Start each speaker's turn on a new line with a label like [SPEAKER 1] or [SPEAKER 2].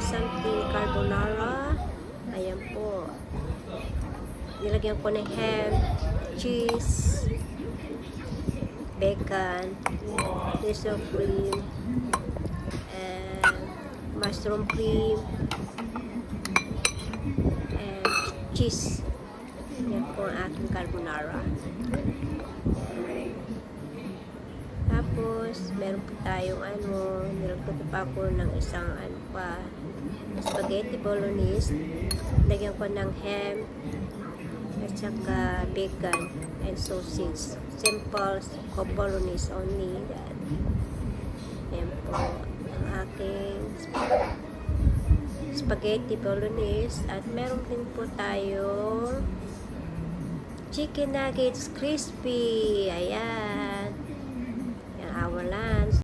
[SPEAKER 1] something carbonara. Ayan po. Nilagyan ko ng ham, cheese, bacon, piece of cream, and mushroom cream, and cheese. Yan po ang aking carbonara. Tapos, meron po tayong nilagyan ko pa ako ng isang spaghetti bolognese. Lagyan ko ng ham, at saka bacon and sausage. Simple bolognese only. Yan po ang aking spaghetti bolognese. At meron din po tayong chicken nuggets crispy. Ayan.